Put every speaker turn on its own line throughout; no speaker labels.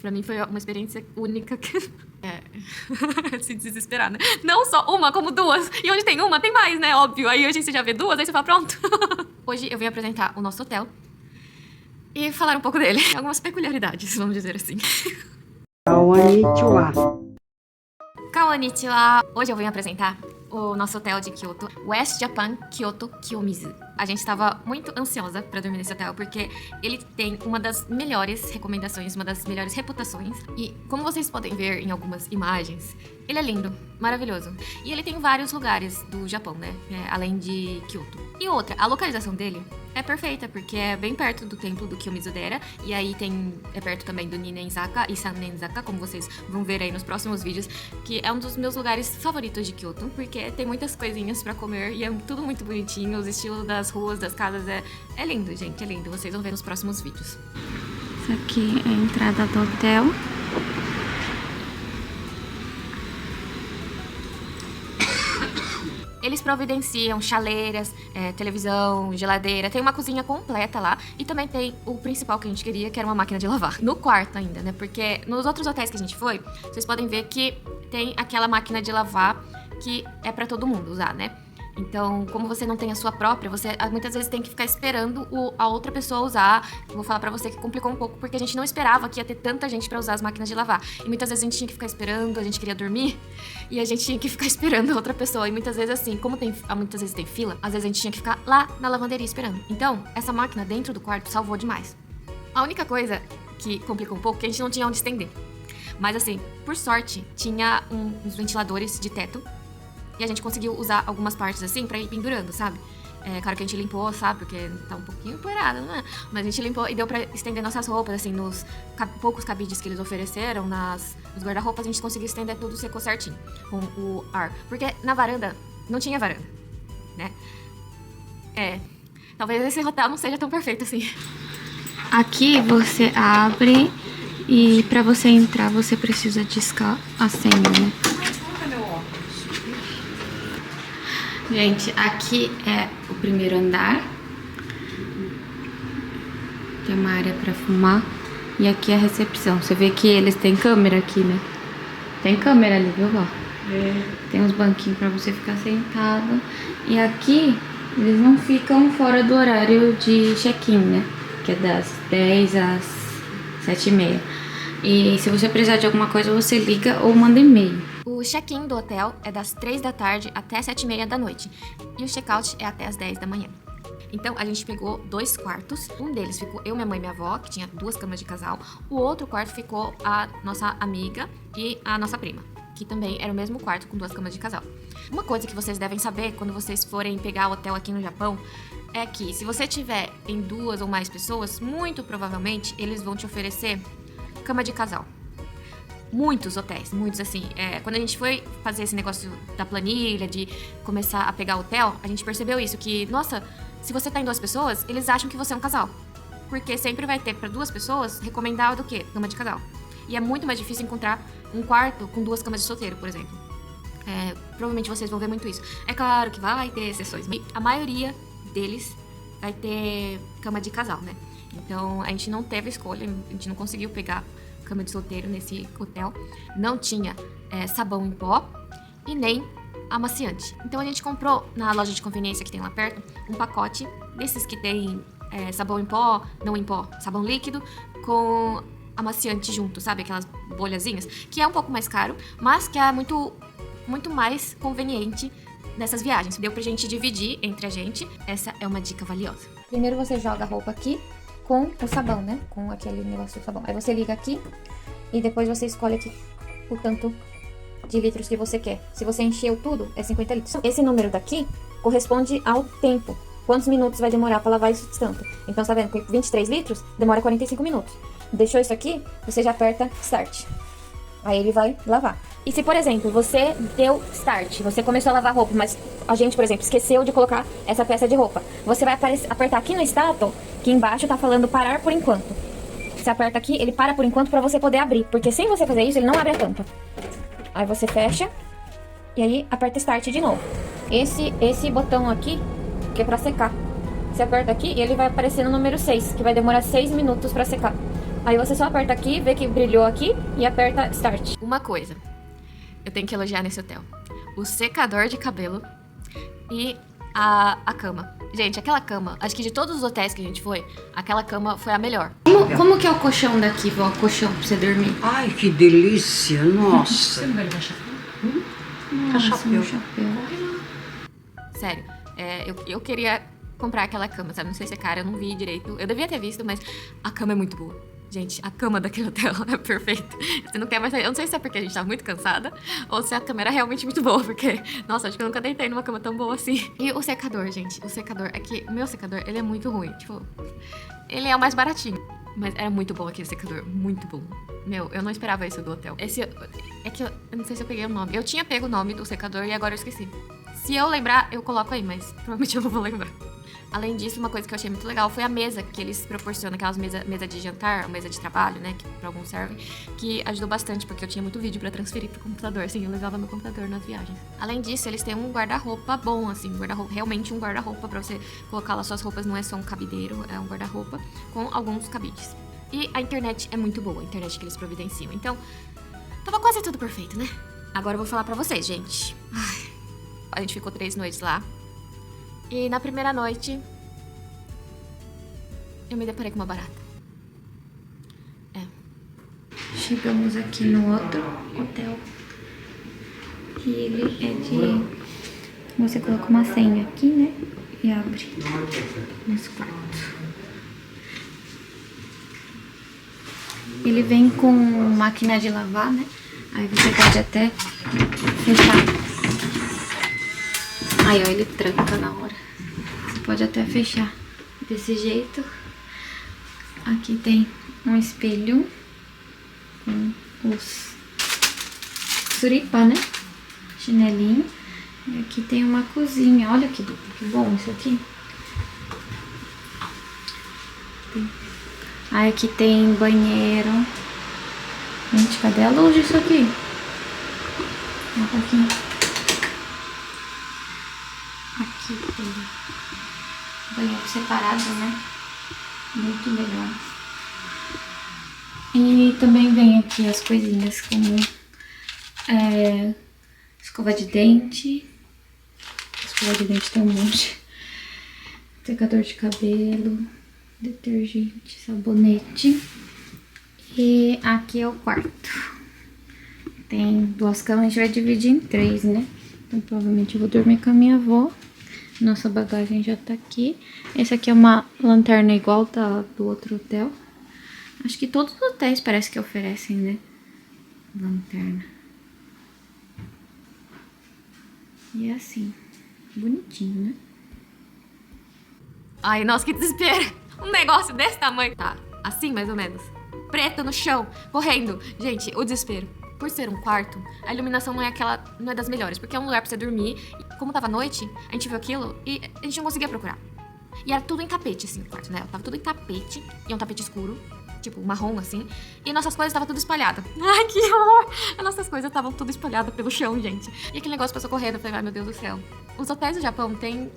Pra mim foi uma experiência única. Se desesperar, né? Não só uma, como duas. E onde tem uma, tem mais, né? Óbvio. Aí a gente já vê duas, aí você fala, pronto. Hoje eu vim apresentar o nosso hotel e falar um pouco dele. Algumas peculiaridades, vamos dizer assim.
Konnichiwa.
Konnichiwa! Hoje eu vim apresentar o nosso hotel de Kyoto, West Japan Kyoto Kiyomizu. A gente estava muito ansiosa para dormir nesse hotel, porque ele tem uma das melhores recomendações, uma das melhores reputações. E como vocês podem ver em algumas imagens, ele é lindo, maravilhoso. E ele tem vários lugares do Japão, né? Além de Kyoto. E outra, a localização dele é perfeita, porque é bem perto do templo do Kiyomizu-dera. E aí é perto também do Ninenzaka e Sanenzaka, como vocês vão ver aí nos próximos vídeos, que é um dos meus lugares favoritos de Kyoto, porque tem muitas coisinhas pra comer e é tudo muito bonitinho, os estilos das ruas, das casas, é lindo, gente, é lindo. Vocês vão ver nos próximos vídeos.
Essa aqui é a entrada do hotel.
Eles providenciam chaleiras, televisão, geladeira, tem uma cozinha completa lá e também tem o principal que a gente queria, que era uma máquina de lavar. No quarto ainda, né? Porque nos outros hotéis que a gente foi, vocês podem ver que tem aquela máquina de lavar que é pra todo mundo usar, né? Então, como você não tem a sua própria, você muitas vezes tem que ficar esperando a outra pessoa usar. Eu vou falar pra você que complicou um pouco, porque a gente não esperava que ia ter tanta gente pra usar as máquinas de lavar. E muitas vezes a gente tinha que ficar esperando, a gente queria dormir, e a gente tinha que ficar esperando a outra pessoa. E muitas vezes assim, como muitas vezes tem fila, às vezes a gente tinha que ficar lá na lavanderia esperando. Então, essa máquina dentro do quarto salvou demais. A única coisa que complicou um pouco é que a gente não tinha onde estender. Mas assim, por sorte, tinha uns ventiladores de teto, e a gente conseguiu usar algumas partes assim pra ir pendurando, sabe? Claro que a gente limpou, sabe? Porque tá um pouquinho poeirado, né? Mas a gente limpou e deu pra estender nossas roupas, assim, nos poucos cabides que eles ofereceram, nos guarda-roupas, a gente conseguiu estender tudo, secou certinho, com o ar. Porque na varanda, não tinha varanda, né? Talvez esse hotel não seja tão perfeito assim.
Aqui você abre e pra você entrar você precisa discar a senha, né? Gente, aqui é o primeiro andar. Tem uma área pra fumar. E aqui é a recepção. Você vê que eles têm câmera aqui, né? Tem câmera ali, viu, vó? Tem uns banquinhos pra você ficar sentado. E aqui, eles não ficam fora do horário de check-in, né? Que é das 10 às 7h30. E se você precisar de alguma coisa, você liga ou manda e-mail.
O check-in do hotel é das 3 da tarde até 7h30 da noite. E o check-out é até as 10 da manhã. Então, a gente pegou 2 quartos. Um deles ficou eu, minha mãe e minha avó, que tinha 2 camas de casal. O outro quarto ficou a nossa amiga e a nossa prima, que também era o mesmo quarto com 2 camas de casal. Uma coisa que vocês devem saber quando vocês forem pegar o hotel aqui no Japão é que se você tiver em 2 ou mais pessoas, muito provavelmente eles vão te oferecer cama de casal. Muitos hotéis, muitos assim. Quando a gente foi fazer esse negócio da planilha, de começar a pegar hotel, a gente percebeu isso, que, nossa, se você tá em 2 pessoas, eles acham que você é um casal. Porque sempre vai ter pra 2 pessoas recomendado o quê? Cama de casal. E é muito mais difícil encontrar um quarto com 2 camas de solteiro, por exemplo. Provavelmente vocês vão ver muito isso. É claro que vai ter exceções, mas a maioria deles vai ter cama de casal, né? Então a gente não teve escolha, a gente não conseguiu pegar cama de solteiro nesse hotel. Não tinha sabão em pó e nem amaciante. Então a gente comprou na loja de conveniência que tem lá perto um pacote desses que tem sabão em pó, não em pó, sabão líquido com amaciante junto, sabe? Aquelas bolhazinhas, que é um pouco mais caro, mas que é muito, muito mais conveniente nessas viagens. Deu pra gente dividir entre a gente. Essa é uma dica valiosa. Primeiro você joga a roupa aqui com o sabão, né? Com aquele negócio do sabão. Aí você liga aqui e depois você escolhe aqui o tanto de litros que você quer. Se você encheu tudo, é 50 litros. Esse número daqui corresponde ao tempo. Quantos minutos vai demorar pra lavar isso tanto? Então, tá vendo? Com 23 litros, demora 45 minutos. Deixou isso aqui, você já aperta Start. Aí ele vai lavar. E se, por exemplo, você deu Start, você começou a lavar roupa, mas a gente, por exemplo, esqueceu de colocar essa peça de roupa. Você vai apertar aqui no status, que embaixo tá falando parar por enquanto. Você aperta aqui, ele para por enquanto pra você poder abrir. Porque sem você fazer isso, ele não abre a tampa. Aí você fecha e aí aperta Start de novo. Esse botão aqui, que é pra secar. Você aperta aqui e ele vai aparecer no número 6, que vai demorar 6 minutos pra secar. Aí você só aperta aqui, vê que brilhou aqui e aperta Start. Uma coisa, eu tenho que elogiar nesse hotel. O secador de cabelo e a cama. Gente, aquela cama, acho que de todos os hotéis que a gente foi, aquela cama foi a melhor.
Como que é o colchão daqui, vó? O colchão pra você dormir?
Ai, que delícia, nossa.
Você não vai levar chapéu?
Nossa, meu chapéu.
Sério, eu queria comprar aquela cama, sabe? Não sei se é cara, eu não vi direito. Eu devia ter visto, mas a cama é muito boa. Gente, a cama daquele hotel é perfeita. Você não quer mais sair. Eu não sei se é porque a gente tá muito cansada ou se a cama era realmente muito boa, porque, nossa, acho que eu nunca deitei numa cama tão boa assim. E o secador, gente, o secador, é que o meu secador, ele é muito ruim. Tipo, ele é o mais baratinho. Mas era muito bom aquele secador, muito bom. Meu, eu não esperava isso do hotel. É que eu não sei se eu peguei o nome. Eu tinha pego o nome do secador e agora eu esqueci. Se eu lembrar, eu coloco aí, mas provavelmente eu não vou lembrar. Além disso, uma coisa que eu achei muito legal foi a mesa que eles proporcionam, aquelas mesa de jantar, mesa de trabalho, né, que pra alguns servem, que ajudou bastante, porque eu tinha muito vídeo pra transferir pro computador, assim, eu levava meu computador nas viagens. Além disso, eles têm um guarda-roupa bom, assim, realmente um guarda-roupa pra você colocar lá suas roupas, não é só um cabideiro, é um guarda-roupa com alguns cabides. E a internet é muito boa, a internet que eles providenciam, então, tava quase tudo perfeito, né? Agora eu vou falar pra vocês, gente. Ai, a gente ficou 3 noites lá. E na primeira noite, eu me deparei com uma barata.
Chegamos aqui no outro hotel. E ele é de... Você coloca uma senha aqui, né? E abre nesse quarto. Ele vem com máquina de lavar, né? Aí você pode até fechar. Aí, ó, ele tranca na hora. Você pode até fechar desse jeito. Aqui tem um espelho com os suripá, né? Chinelinho. E aqui tem uma cozinha. Olha que bom isso aqui. Aí aqui tem banheiro. Gente, cadê a luz disso aqui? Um pouquinho. Aqui tem banheiro separado, né? Muito legal. E também vem aqui as coisinhas como escova de dente. Escova de dente tem um monte. Secador de cabelo, detergente, sabonete. E aqui é o quarto. Tem 2 camas, a gente vai dividir em 3, né? Então provavelmente eu vou dormir com a minha avó. Nossa bagagem já tá aqui. Esse aqui é uma lanterna igual do outro hotel. Acho que todos os hotéis parece que oferecem, né? Lanterna. E é assim. Bonitinho, né?
Ai, nossa, que desespero. Um negócio desse tamanho. Tá, assim mais ou menos. Preto no chão, correndo. Gente, o desespero. Por ser um quarto, a iluminação não é das melhores, porque é um lugar pra você dormir. E como tava noite, a gente viu aquilo e a gente não conseguia procurar. E era tudo em tapete, assim, o quarto, né? Tava tudo em tapete, e um tapete escuro, tipo, marrom, assim. E nossas coisas estavam tudo espalhadas. Ai, que horror! As nossas coisas estavam tudo espalhadas pelo chão, gente. E aquele negócio passou correndo, eu falei, ai, meu Deus do céu. Os hotéis do Japão tem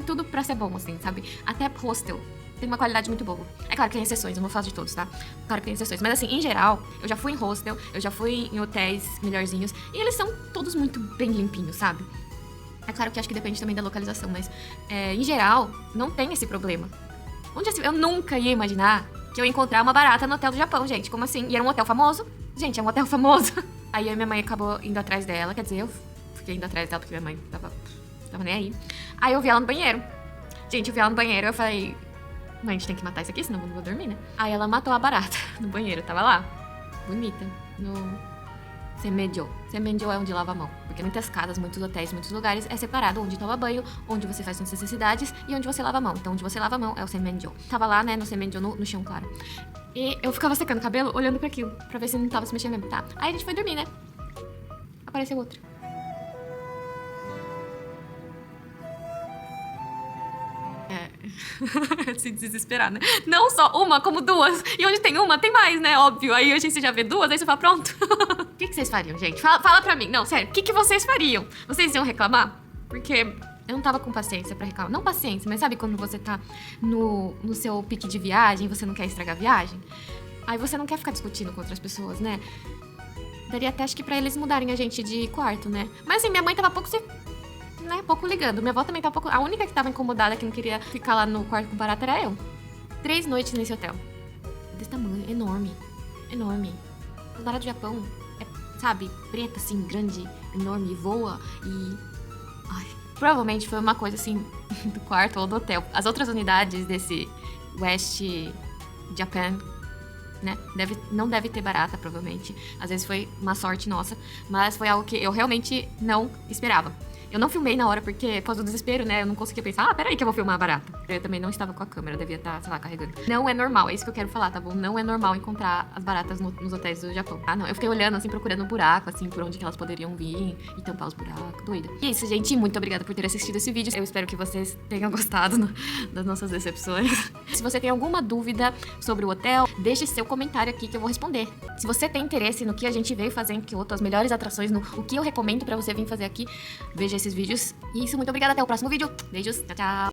tudo pra ser bom, assim, sabe? Até hostel. Tem uma qualidade muito boa. É claro que tem exceções, não vou falar de todos, tá? Claro que tem exceções. Mas assim, em geral, eu já fui em hostel, eu já fui em hotéis melhorzinhos. E eles são todos muito bem limpinhos, sabe? É claro que acho que depende também da localização, mas em geral, não tem esse problema. Eu nunca ia imaginar que eu ia encontrar uma barata no hotel do Japão, gente. Como assim? E era um hotel famoso? Gente, é um hotel famoso. Aí eu e minha mãe acabou indo atrás dela, quer dizer, eu fiquei indo atrás dela porque minha mãe tava nem aí. Aí eu vi ela no banheiro. Gente, eu vi ela no banheiro e eu falei... Mãe, a gente tem que matar isso aqui, senão eu não vou dormir, né? Aí ela matou a barata no banheiro, tava lá. Bonita. No Semenjô. Semenjô é onde lava a mão. Porque muitas casas, muitos hotéis, muitos lugares é separado onde toma banho, onde você faz suas necessidades e onde você lava a mão. Então, onde você lava a mão é o Semenjô. Tava lá, né, no Semenjô, no chão, claro. E eu ficava secando o cabelo, olhando pra aquilo, pra ver se não tava se mexendo mesmo, tá? Aí a gente foi dormir, né? Apareceu outro. Se desesperar, né? Não só uma, como 2. E onde tem uma, tem mais, né? Óbvio. Aí a gente já vê 2, aí você fala, pronto. O que vocês fariam, gente? Fala pra mim. Não, sério. O que vocês fariam? Vocês iam reclamar? Porque Eu não tava com paciência pra reclamar. Não paciência, mas sabe quando você tá no seu pique de viagem e você não quer estragar a viagem? Aí você não quer ficar discutindo com outras pessoas, né? Daria até, acho que pra eles mudarem a gente de quarto, né? Mas assim, minha mãe tava pouco ligando. Minha avó também tava pouco... A única que tava incomodada, que não queria ficar lá no quarto com barata, era eu. 3 noites nesse hotel. Desse tamanho, enorme. Enorme. As baratas do Japão é, sabe, preta, assim, grande, enorme, voa e... Ai, provavelmente foi uma coisa, assim, do quarto ou do hotel. As outras unidades desse West Japan, né, não deve ter barata, provavelmente. Às vezes foi uma sorte nossa, mas foi algo que eu realmente não esperava. Eu não filmei na hora porque, por causa do desespero, né, eu não conseguia pensar, peraí que eu vou filmar a barata. Eu também não estava com a câmera, devia estar, sei lá, carregando. Não é normal, é isso que eu quero falar, tá bom? Não é normal encontrar as baratas nos hotéis do Japão. Ah, não, eu fiquei olhando, assim, procurando um buraco, assim, por onde que elas poderiam vir e tampar os buracos, doida. E é isso, gente, muito obrigada por ter assistido esse vídeo. Eu espero que vocês tenham gostado das nossas decepções. Se você tem alguma dúvida sobre o hotel, deixe seu comentário aqui que eu vou responder. Se você tem interesse no que a gente veio fazer em Kyoto, as melhores atrações, o que eu recomendo pra você vir fazer aqui, veja esses vídeos. E isso, muito obrigada, até o próximo vídeo. Beijos, tchau, tchau.